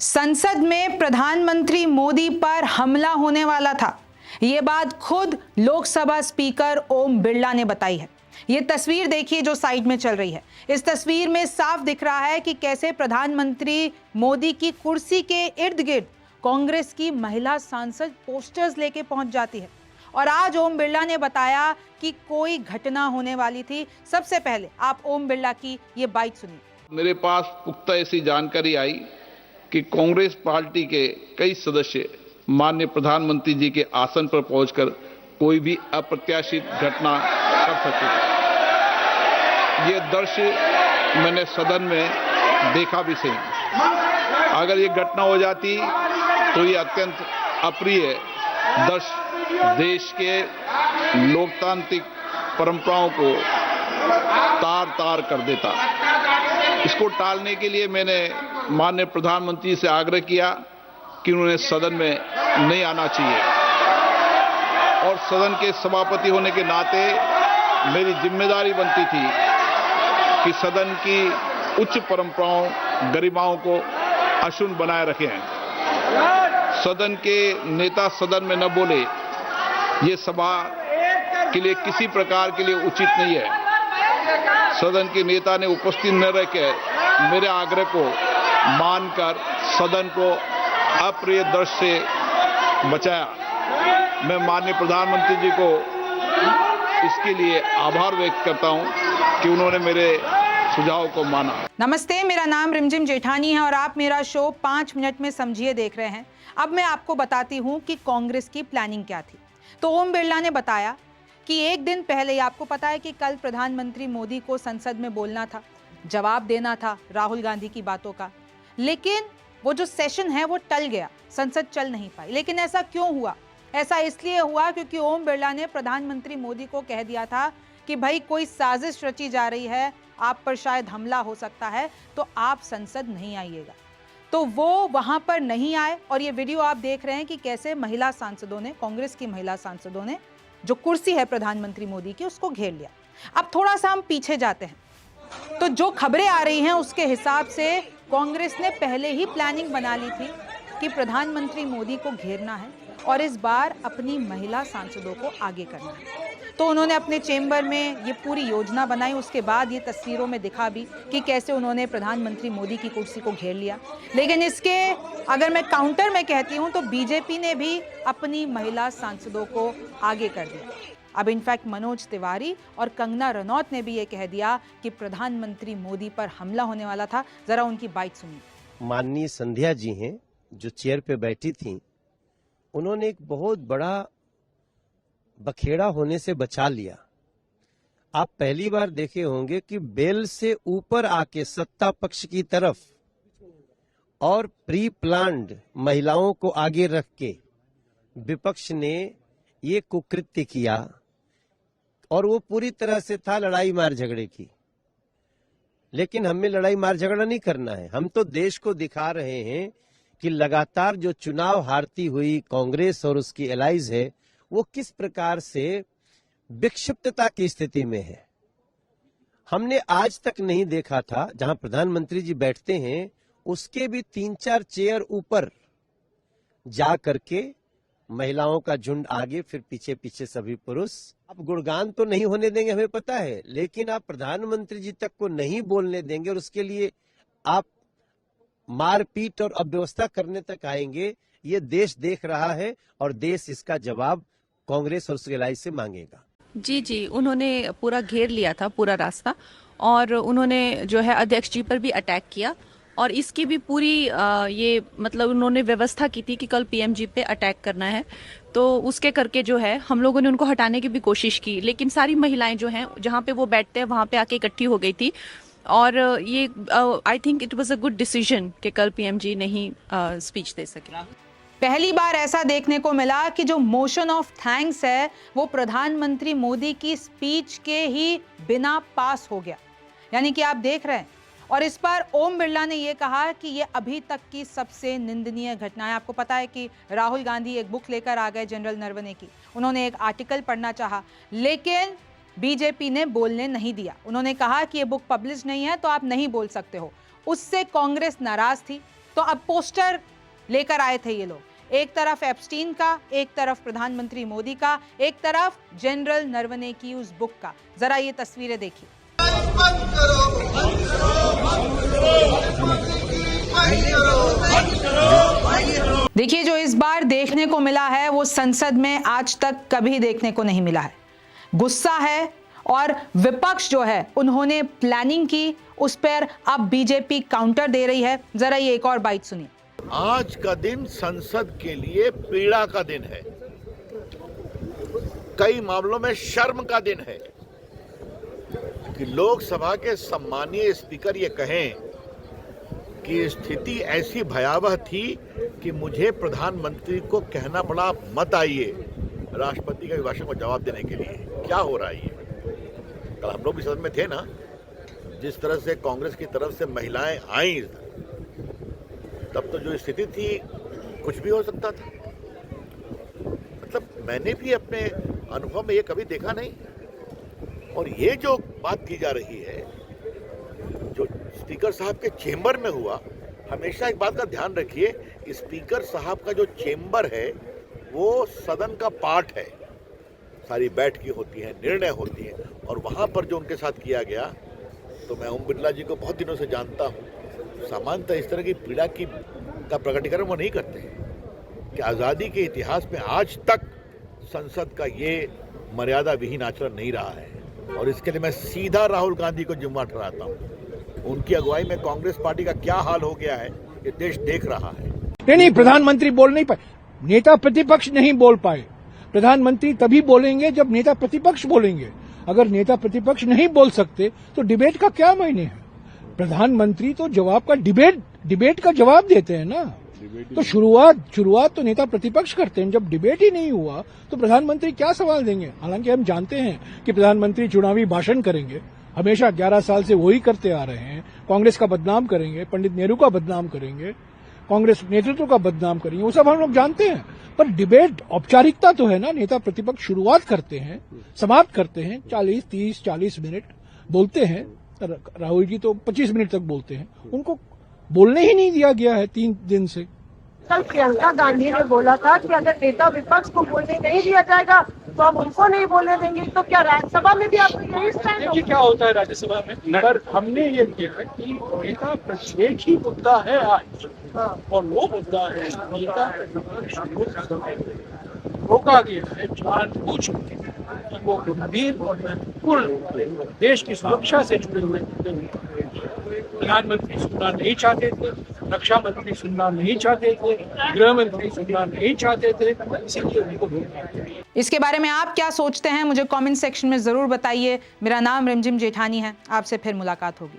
संसद में प्रधानमंत्री मोदी पर हमला होने वाला था। ये बात खुद लोकसभा स्पीकर ओम बिरला ने बताई है। ये तस्वीर देखिए जो साइड में चल रही है। इस तस्वीर में साफ दिख रहा है कि कैसे प्रधानमंत्री मोदी की कुर्सी के इर्द गिर्द कांग्रेस की महिला सांसद पोस्टर्स लेके पहुंच जाती है। और आज ओम बिरला ने बताया कि कोई घटना होने वाली थी। सबसे पहले आप ओम बिरला की ये बात सुनिए। मेरे पास पुख्ता ऐसी जानकारी आई कि कांग्रेस पार्टी के कई सदस्य माननीय प्रधानमंत्री जी के आसन पर पहुंचकर कोई भी अप्रत्याशित घटना कर सकते थे। ये दृश्य मैंने सदन में देखा भी सही। अगर ये घटना हो जाती तो ये अत्यंत अप्रिय दृश्य देश के लोकतांत्रिक परंपराओं को तार तार कर देता। इसको टालने के लिए मैंने माननीय प्रधानमंत्री से आग्रह किया कि उन्हें सदन में नहीं आना चाहिए और सदन के सभापति होने के नाते मेरी जिम्मेदारी बनती थी कि सदन की उच्च परंपराओं गरिमाओं को अक्षुण्ण बनाए रखें। सदन के नेता सदन में न बोले, ये सभा के लिए किसी प्रकार के लिए उचित नहीं है। सदन के नेता ने उपस्थित न रहकर मेरे आग्रह को मानकर सदन को अप्रिय दृश्य से बचाया। मैं माननीय प्रधानमंत्री जी को इसके लिए आभार व्यक्त करता हूं कि उन्होंने मेरे सुझाव को माना। नमस्ते, मेरा नाम रिमझिम जेठानी है और आप मेरा शो 5 मिनट में समझिए देख रहे हैं। अब मैं आपको बताती हूं कि कांग्रेस की प्लानिंग क्या थी। तो ओम बिरला ने बताया कि एक दिन पहले ही आपको पता है कि कल प्रधानमंत्री मोदी को संसद में बोलना था, जवाब देना था राहुल गांधी की बातों का, लेकिन वो जो सेशन है वो टल गया, संसद चल नहीं पाई। लेकिन ऐसा क्यों हुआ? ऐसा इसलिए हुआ क्योंकि ओम बिरला ने प्रधानमंत्री मोदी को कह दिया था कि भाई कोई साजिश रची जा रही है, आप पर शायद हमला हो सकता है, तो आप संसद नहीं आइएगा। तो वो वहां पर नहीं आए और ये वीडियो आप देख रहे हैं कि कैसे महिला सांसदों ने, कांग्रेस की महिला सांसदों ने जो कुर्सी है प्रधानमंत्री मोदी की उसको घेर लिया। अब थोड़ा सा हम पीछे जाते हैं तो जो खबरें आ रही हैं उसके हिसाब से कांग्रेस ने पहले ही प्लानिंग बना ली थी कि प्रधानमंत्री मोदी को घेरना है और इस बार अपनी महिला सांसदों को आगे करना है। तो उन्होंने अपने चेंबर में ये पूरी योजना बनाई। उसके बाद ये तस्वीरों में दिखा भी कि कैसे उन्होंने प्रधानमंत्री मोदी की कुर्सी को घेर लिया। लेकिन इसके अगर मैं काउंटर में कहती हूं तो बीजेपी ने भी अपनी महिला सांसदों को आगे कर दिया। अब इनफैक्ट मनोज तिवारी और कंगना रनौत ने भी ये कह दिया कि प्रधानमंत्री मोदी पर हमला होने वाला था। जरा उनकी बात सुनिए। माननीय संध्या जी हैं जो चेयर पे बैठी थी, उन्होंने एक बहुत बड़ा बखेड़ा होने से बचा लिया। आप पहली बार देखे होंगे कि बेल से ऊपर आके सत्ता पक्ष की तरफ और प्री प्लान्ड महिलाओं को आगे रख के विपक्ष ने ये कुकृत्य किया और वो पूरी तरह से था लड़ाई मार झगड़े की। लेकिन हमें लड़ाई मार झगड़ा नहीं करना है। हम तो देश को दिखा रहे हैं कि लगातार जो चुनाव हारती हुई कांग्रेस और उसकी एलाइज है वो किस प्रकार से विक्षिप्तता की स्थिति में है। हमने आज तक नहीं देखा था, जहां प्रधानमंत्री जी बैठते हैं उसके भी 3-4 चेयर ऊपर जा करके महिलाओं का झुंड आगे, फिर पीछे पीछे सभी पुरुष। आप गुणगान तो नहीं होने देंगे, हमें पता है, लेकिन आप प्रधानमंत्री जी तक को नहीं बोलने देंगे और उसके लिए आप मारपीट और अव्यवस्था करने तक आएंगे। ये देश देख रहा है और देश इसका जवाब कांग्रेस और उसके एलाइज से मांगेगा। जी, उन्होंने पूरा घेर लिया था पूरा रास्ता और उन्होंने जो है अध्यक्ष जी पर भी अटैक किया और इसकी भी पूरी ये मतलब उन्होंने व्यवस्था की थी कि कल पीएम जी पे अटैक करना है। तो उसके करके जो है हम लोगों ने उनको हटाने की भी कोशिश की, लेकिन सारी महिलाएं जो हैं जहां पे वो बैठते हैं वहां पे आके इकट्ठी हो गई थी और ये I think it was a good decision कि कल पीएम जी नहीं स्पीच दे सके। पहली बार ऐसा देखने को मिला कि जो मोशन ऑफ थैंक्स है वो प्रधानमंत्री मोदी की स्पीच के ही बिना पास हो गया। यानी कि आप देख रहे हैं। और इस पर ओम बिरला ने ये कहा कि ये अभी तक की सबसे निंदनीय घटना है। आपको पता है कि राहुल गांधी एक बुक लेकर आ गए जनरल नरवणे की, उन्होंने एक आर्टिकल पढ़ना चाहा लेकिन बीजेपी ने बोलने नहीं दिया। उन्होंने कहा कि ये बुक पब्लिश नहीं है तो आप नहीं बोल सकते हो। उससे कांग्रेस नाराज थी तो अब पोस्टर लेकर आए थे ये लोग, एक तरफ एप्स्टीन का, एक तरफ प्रधानमंत्री मोदी का, एक तरफ जनरल नरवणे की उस बुक का। जरा ये तस्वीरें देखिए। देखिए, जो इस बार देखने को मिला है वो संसद में आज तक कभी देखने को नहीं मिला है। गुस्सा है और विपक्ष जो है उन्होंने प्लानिंग की, उस पर अब बीजेपी काउंटर दे रही है। जरा ये एक और बाइट सुनिए। आज का दिन संसद के लिए पीड़ा का दिन है, कई मामलों में शर्म का दिन है कि लोकसभा के सम्मानीय स्पीकर ये कहें कि स्थिति ऐसी भयावह थी कि मुझे प्रधानमंत्री को कहना पड़ा मत आइए राष्ट्रपति के अभिभाषण को जवाब देने के लिए। क्या हो रहा है ये? कल हम लोग भी सदन में थे ना, जिस तरह से कांग्रेस की तरफ से महिलाएं आई, तब तो जो स्थिति थी कुछ भी हो सकता था। मतलब मैंने भी अपने अनुभव में ये कभी देखा नहीं। और ये जो बात की जा रही है, जो स्पीकर साहब के चेंबर में हुआ, हमेशा एक बात का ध्यान रखिए, स्पीकर साहब का जो चेंबर है वो सदन का पार्ट है, सारी बैठकें होती हैं, निर्णय होती हैं, और वहाँ पर जो उनके साथ किया गया, तो मैं ओम बिरला जी को बहुत दिनों से जानता हूँ, सामान्यतः इस तरह की पीड़ा का प्रकटीकरण वो नहीं करते हैं कि आज़ादी के इतिहास में आज तक संसद का ये मर्यादा विहीन आचरण नहीं रहा है। और इसके लिए मैं सीधा राहुल गांधी को जिम्मेदार ठहराता हूँ। उनकी अगुवाई में कांग्रेस पार्टी का क्या हाल हो गया है ये देश देख रहा है। नहीं, प्रधानमंत्री बोल नहीं पाए, नेता प्रतिपक्ष नहीं बोल पाए। प्रधानमंत्री तभी बोलेंगे जब नेता प्रतिपक्ष बोलेंगे। अगर नेता प्रतिपक्ष नहीं बोल सकते तो डिबेट का क्या मायने है? प्रधानमंत्री तो जवाब का डिबेट का जवाब देते हैं ना। तो शुरुआत तो नेता प्रतिपक्ष करते हैं। जब डिबेट ही नहीं हुआ तो प्रधानमंत्री क्या सवाल देंगे? हालांकि हम जानते हैं कि प्रधानमंत्री चुनावी भाषण करेंगे, हमेशा 11 साल से वही करते आ रहे हैं। कांग्रेस का बदनाम करेंगे, पंडित नेहरू का बदनाम करेंगे, कांग्रेस नेतृत्व का बदनाम करेंगे, वो सब हम लोग जानते हैं। पर डिबेट औपचारिकता तो है ना। नेता प्रतिपक्ष शुरुआत करते हैं, समाप्त करते हैं, 40 मिनट बोलते हैं। राहुल जी तो 25 मिनट तक बोलते हैं, उनको बोलने ही नहीं दिया गया है 3 दिन से। कल प्रियंका गांधी ने बोला था कि अगर नेता विपक्ष को बोलने नहीं दिया जाएगा तो हम उनको नहीं बोलने देंगे। तो क्या राज्यसभा में भी आपको यही स्टैंड होगा? क्या होता है राज्यसभा में? पर हमने ये किया कि नेता एक ही मुद्दा है आज, और वो मुद्दा है नेता रोका गया है जानबूझ के कि वो गंभीर और महत्वपूर्ण देश की सुरक्षा से जुड़े हुए प्रधानमंत्री सुनना नहीं चाहते थे, रक्षा मंत्री सुनना नहीं चाहते थे, गृह मंत्री सुनना नहीं चाहते थे, इसीलिए उनको रोका गया। इसके बारे में आप क्या सोचते हैं मुझे कमेंट सेक्शन में जरूर बताइए। मेरा नाम रिमझिम जेठानी है, आपसे फिर मुलाकात होगी।